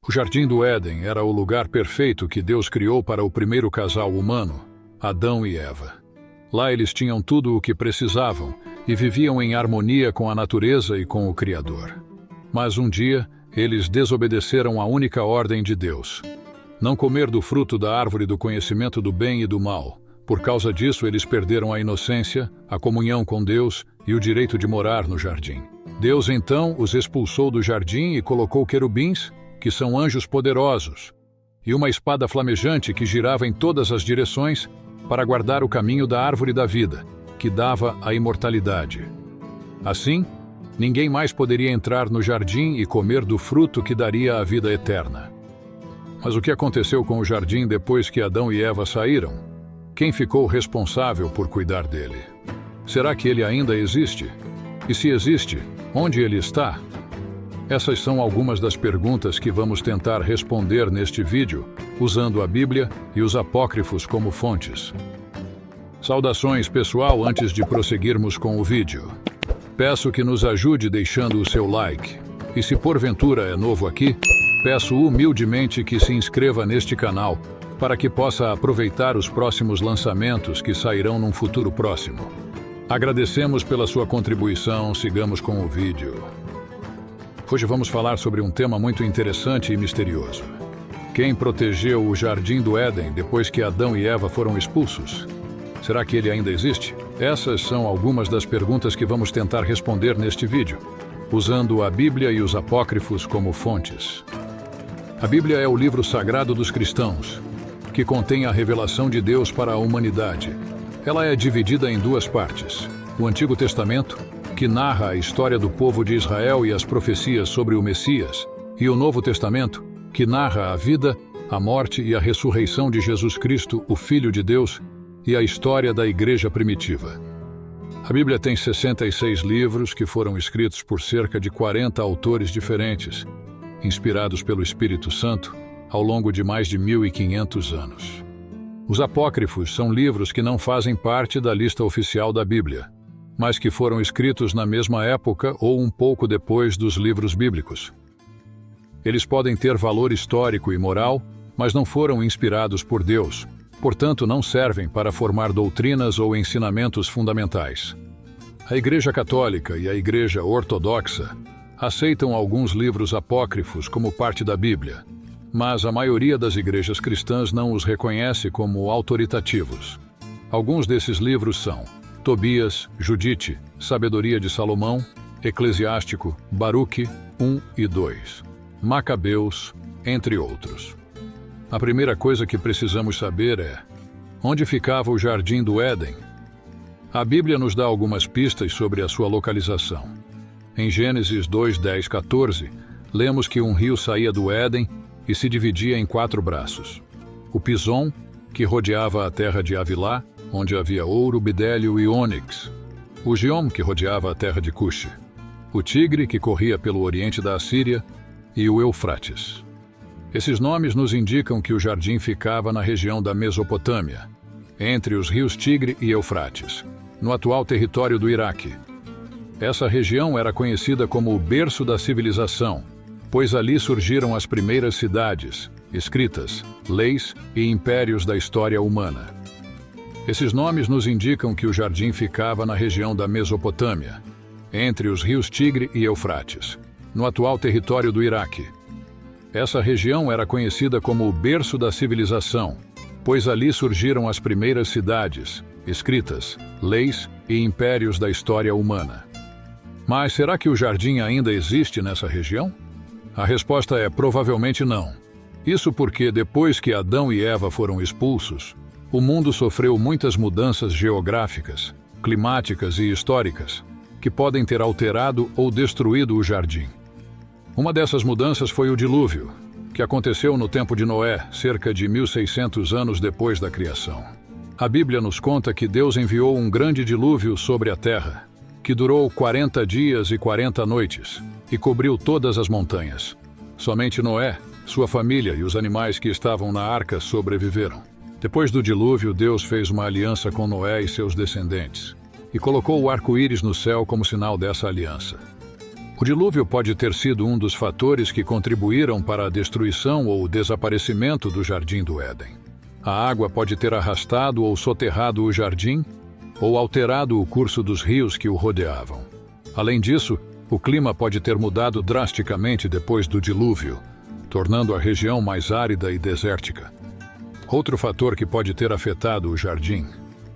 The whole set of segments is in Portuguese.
O Jardim do Éden era o lugar perfeito que Deus criou para o primeiro casal humano, Adão e Eva. Lá eles tinham tudo o que precisavam e viviam em harmonia com a natureza e com o Criador. Mas um dia, eles desobedeceram à única ordem de Deus: não comer do fruto da árvore do conhecimento do bem e do mal. Por causa disso, eles perderam a inocência, a comunhão com Deus e o direito de morar no jardim. Deus então os expulsou do jardim e colocou querubins, que são anjos poderosos, e uma espada flamejante que girava em todas as direções para guardar o caminho da árvore da vida, que dava a imortalidade. Assim, ninguém mais poderia entrar no jardim e comer do fruto que daria a vida eterna. Mas o que aconteceu com o jardim depois que Adão e Eva saíram? Quem ficou responsável por cuidar dele? Será que ele ainda existe? E se existe, onde ele está? Essas são algumas das perguntas que vamos tentar responder neste vídeo, usando a Bíblia e os apócrifos como fontes. Saudações, pessoal, antes de prosseguirmos com o vídeo. Peço que nos ajude deixando o seu like. E se porventura é novo aqui, peço humildemente que se inscreva neste canal, para que possa aproveitar os próximos lançamentos que sairão num futuro próximo. Agradecemos pela sua contribuição, sigamos com o vídeo. Hoje vamos falar sobre um tema muito interessante e misterioso. Quem protegeu o Jardim do Éden depois que Adão e Eva foram expulsos? Será que ele ainda existe? Essas são algumas das perguntas que vamos tentar responder neste vídeo, usando a Bíblia e os apócrifos como fontes. A Bíblia é o livro sagrado dos cristãos, que contém a revelação de Deus para a humanidade. Ela é dividida em duas partes: o Antigo Testamento, que narra a história do povo de Israel e as profecias sobre o Messias, e o Novo Testamento, que narra a vida, a morte e a ressurreição de Jesus Cristo, o Filho de Deus, e a história da Igreja primitiva. A Bíblia tem 66 livros que foram escritos por cerca de 40 autores diferentes, inspirados pelo Espírito Santo, ao longo de mais de 1500 anos. Os apócrifos são livros que não fazem parte da lista oficial da Bíblia, mas que foram escritos na mesma época ou um pouco depois dos livros bíblicos. Eles podem ter valor histórico e moral, mas não foram inspirados por Deus, portanto não servem para formar doutrinas ou ensinamentos fundamentais. A Igreja Católica e a Igreja Ortodoxa aceitam alguns livros apócrifos como parte da Bíblia, mas a maioria das igrejas cristãs não os reconhece como autoritativos. Alguns desses livros são Tobias, Judite, Sabedoria de Salomão, Eclesiástico, Baruque 1 e 2, Macabeus, entre outros. A primeira coisa que precisamos saber é: onde ficava o Jardim do Éden? A Bíblia nos dá algumas pistas sobre a sua localização. Em Gênesis 2, 10, 14, lemos que um rio saía do Éden e se dividia em 4 braços: o Pison, que rodeava a terra de Havilá, onde havia ouro, bidélio e ônix; o Giom, que rodeava a terra de Cuxi; o Tigre, que corria pelo oriente da Assíria; e o Eufrates. Esses nomes nos indicam que o jardim ficava na região da Mesopotâmia, entre os rios Tigre e Eufrates, no atual território do Iraque. Essa região era conhecida como o berço da civilização, pois ali surgiram as primeiras cidades, escritas, leis e impérios da história humana. Esses nomes nos indicam que o jardim ficava na região da Mesopotâmia, entre os rios Tigre e Eufrates, no atual território do Iraque. Essa região era conhecida como o berço da civilização, pois ali surgiram as primeiras cidades, escritas, leis e impérios da história humana. Mas será que o jardim ainda existe nessa região? A resposta é provavelmente não. Isso porque depois que Adão e Eva foram expulsos, o mundo sofreu muitas mudanças geográficas, climáticas e históricas, que podem ter alterado ou destruído o jardim. Uma dessas mudanças foi o dilúvio, que aconteceu no tempo de Noé, cerca de 1600 anos depois da criação. A Bíblia nos conta que Deus enviou um grande dilúvio sobre a terra, que durou 40 dias e 40 noites, e cobriu todas as montanhas. Somente Noé, sua família e os animais que estavam na arca sobreviveram. Depois do dilúvio, Deus fez uma aliança com Noé e seus descendentes, e colocou o arco-íris no céu como sinal dessa aliança. O dilúvio pode ter sido um dos fatores que contribuíram para a destruição ou o desaparecimento do Jardim do Éden. A água pode ter arrastado ou soterrado o jardim, ou alterado o curso dos rios que o rodeavam. Além disso, o clima pode ter mudado drasticamente depois do dilúvio, tornando a região mais árida e desértica. Outro fator que pode ter afetado o jardim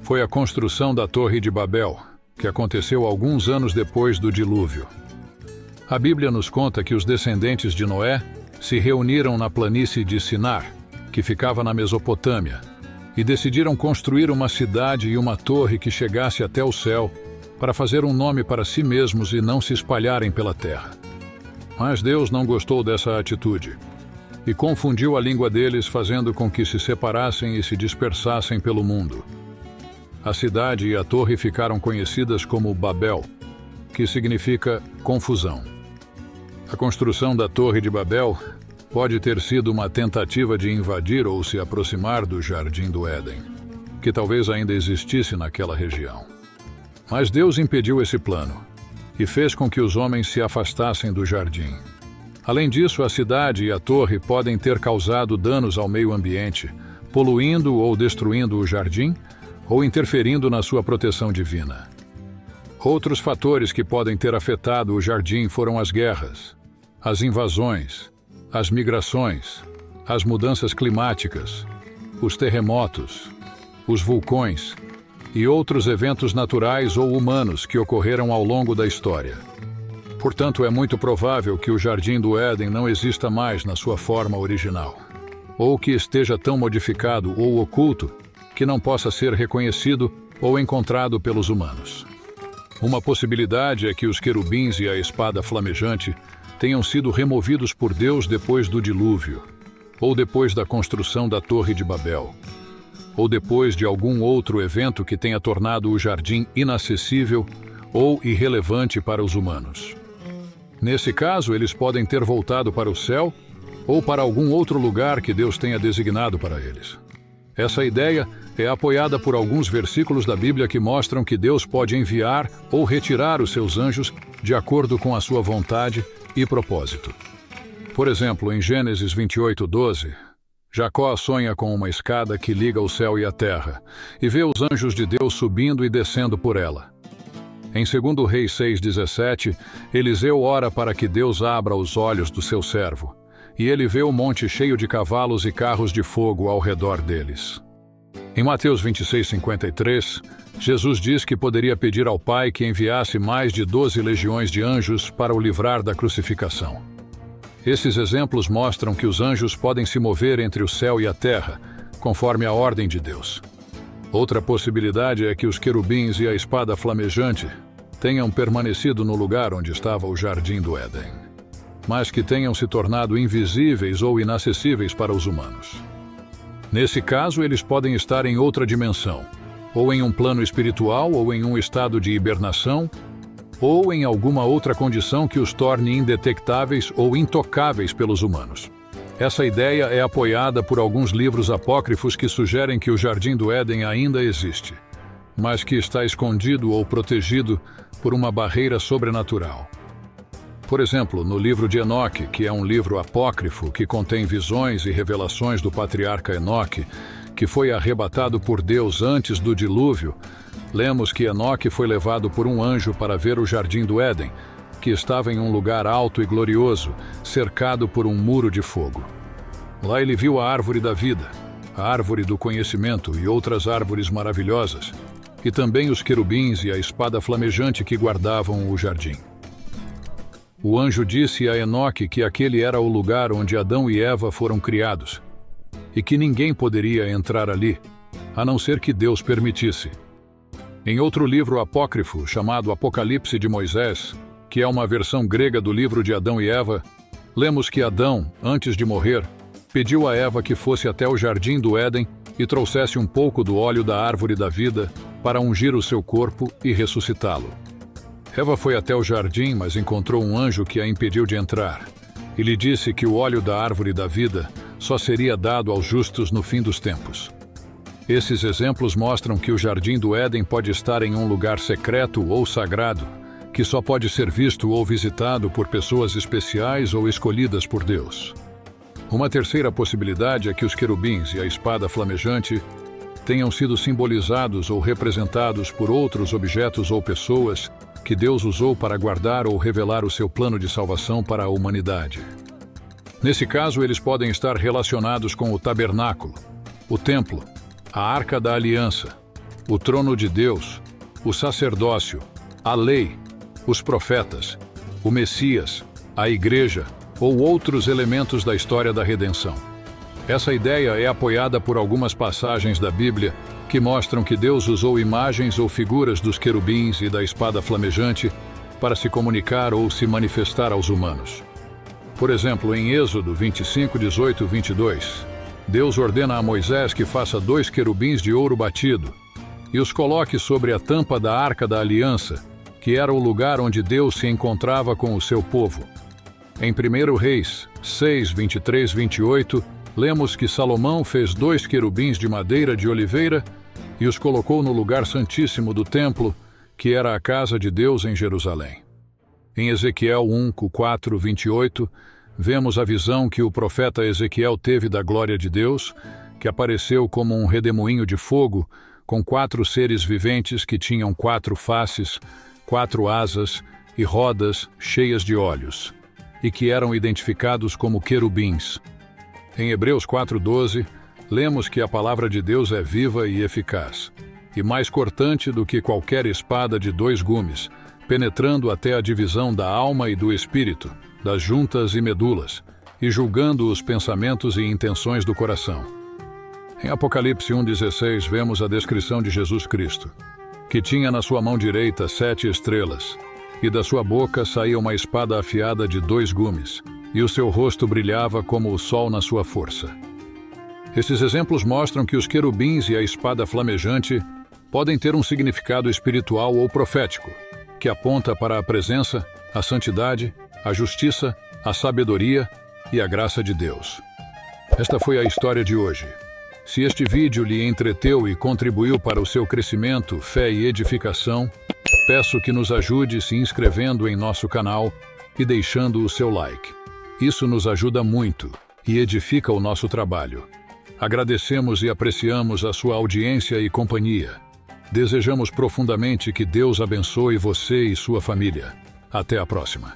foi a construção da Torre de Babel, que aconteceu alguns anos depois do dilúvio. A Bíblia nos conta que os descendentes de Noé se reuniram na planície de Sinar, que ficava na Mesopotâmia, e decidiram construir uma cidade e uma torre que chegasse até o céu para fazer um nome para si mesmos e não se espalharem pela terra. Mas Deus não gostou dessa atitude e confundiu a língua deles, fazendo com que se separassem e se dispersassem pelo mundo. A cidade e a torre ficaram conhecidas como Babel, que significa confusão. A construção da Torre de Babel pode ter sido uma tentativa de invadir ou se aproximar do Jardim do Éden, que talvez ainda existisse naquela região. Mas Deus impediu esse plano e fez com que os homens se afastassem do jardim. Além disso, a cidade e a torre podem ter causado danos ao meio ambiente, poluindo ou destruindo o jardim ou interferindo na sua proteção divina. Outros fatores que podem ter afetado o jardim foram as guerras, as invasões, as migrações, as mudanças climáticas, os terremotos, os vulcões e outros eventos naturais ou humanos que ocorreram ao longo da história. Portanto, é muito provável que o Jardim do Éden não exista mais na sua forma original, ou que esteja tão modificado ou oculto que não possa ser reconhecido ou encontrado pelos humanos. Uma possibilidade é que os querubins e a espada flamejante tenham sido removidos por Deus depois do dilúvio, ou depois da construção da Torre de Babel, ou depois de algum outro evento que tenha tornado o jardim inacessível ou irrelevante para os humanos. Nesse caso, eles podem ter voltado para o céu ou para algum outro lugar que Deus tenha designado para eles. Essa ideia é apoiada por alguns versículos da Bíblia que mostram que Deus pode enviar ou retirar os seus anjos de acordo com a sua vontade e propósito. Por exemplo, em Gênesis 28:12, Jacó sonha com uma escada que liga o céu e a terra, e vê os anjos de Deus subindo e descendo por ela. Em 2 Reis 6:17, Eliseu ora para que Deus abra os olhos do seu servo, e ele vê o monte cheio de cavalos e carros de fogo ao redor deles. Em Mateus 26:53, Jesus diz que poderia pedir ao Pai que enviasse mais de 12 legiões de anjos para o livrar da crucificação. Esses exemplos mostram que os anjos podem se mover entre o céu e a terra, conforme a ordem de Deus. Outra possibilidade é que os querubins e a espada flamejante tenham permanecido no lugar onde estava o Jardim do Éden, mas que tenham se tornado invisíveis ou inacessíveis para os humanos. Nesse caso, eles podem estar em outra dimensão, ou em um plano espiritual, ou em um estado de hibernação, ou em alguma outra condição que os torne indetectáveis ou intocáveis pelos humanos. Essa ideia é apoiada por alguns livros apócrifos que sugerem que o Jardim do Éden ainda existe, mas que está escondido ou protegido por uma barreira sobrenatural. Por exemplo, no livro de Enoque, que é um livro apócrifo que contém visões e revelações do patriarca Enoque, que foi arrebatado por Deus antes do dilúvio, lemos que Enoque foi levado por um anjo para ver o Jardim do Éden, que estava em um lugar alto e glorioso, cercado por um muro de fogo. Lá ele viu a árvore da vida, a árvore do conhecimento e outras árvores maravilhosas, e também os querubins e a espada flamejante que guardavam o jardim. O anjo disse a Enoque que aquele era o lugar onde Adão e Eva foram criados, e que ninguém poderia entrar ali, a não ser que Deus permitisse. Em outro livro apócrifo, chamado Apocalipse de Moisés, que é uma versão grega do livro de Adão e Eva, lemos que Adão, antes de morrer, pediu a Eva que fosse até o Jardim do Éden e trouxesse um pouco do óleo da árvore da vida para ungir o seu corpo e ressuscitá-lo. Eva foi até o jardim, mas encontrou um anjo que a impediu de entrar, e lhe disse que o óleo da árvore da vida só seria dado aos justos no fim dos tempos. Esses exemplos mostram que o Jardim do Éden pode estar em um lugar secreto ou sagrado, que só pode ser visto ou visitado por pessoas especiais ou escolhidas por Deus. Uma terceira possibilidade é que os querubins e a espada flamejante tenham sido simbolizados ou representados por outros objetos ou pessoas que Deus usou para guardar ou revelar o seu plano de salvação para a humanidade. Nesse caso, eles podem estar relacionados com o tabernáculo, o templo, a Arca da Aliança, o trono de Deus, o sacerdócio, a lei, os profetas, o Messias, a Igreja ou outros elementos da história da redenção. Essa ideia é apoiada por algumas passagens da Bíblia que mostram que Deus usou imagens ou figuras dos querubins e da espada flamejante para se comunicar ou se manifestar aos humanos. Por exemplo, em Êxodo 25, 18 e 22, Deus ordena a Moisés que faça 2 querubins de ouro batido e os coloque sobre a tampa da Arca da Aliança, que era o lugar onde Deus se encontrava com o seu povo. Em 1 Reis 6, 23 e 28, lemos que Salomão fez 2 querubins de madeira de oliveira e os colocou no lugar santíssimo do templo, que era a casa de Deus em Jerusalém. Em Ezequiel 1, 4, 28, vemos a visão que o profeta Ezequiel teve da glória de Deus, que apareceu como um redemoinho de fogo, com 4 seres viventes que tinham 4 faces, 4 asas e rodas cheias de olhos, e que eram identificados como querubins. Em Hebreus 4:12, lemos que a palavra de Deus é viva e eficaz, e mais cortante do que qualquer espada de 2 gumes, penetrando até a divisão da alma e do espírito, das juntas e medulas, e julgando os pensamentos e intenções do coração. Em Apocalipse 1:16 vemos a descrição de Jesus Cristo, que tinha na sua mão direita 7 estrelas, e da sua boca saía uma espada afiada de 2 gumes, e o seu rosto brilhava como o sol na sua força. Esses exemplos mostram que os querubins e a espada flamejante podem ter um significado espiritual ou profético, que aponta para a presença, a santidade, a justiça, a sabedoria e a graça de Deus. Esta foi a história de hoje. Se este vídeo lhe entreteu e contribuiu para o seu crescimento, fé e edificação, peço que nos ajude se inscrevendo em nosso canal e deixando o seu like. Isso nos ajuda muito e edifica o nosso trabalho. Agradecemos e apreciamos a sua audiência e companhia. Desejamos profundamente que Deus abençoe você e sua família. Até a próxima.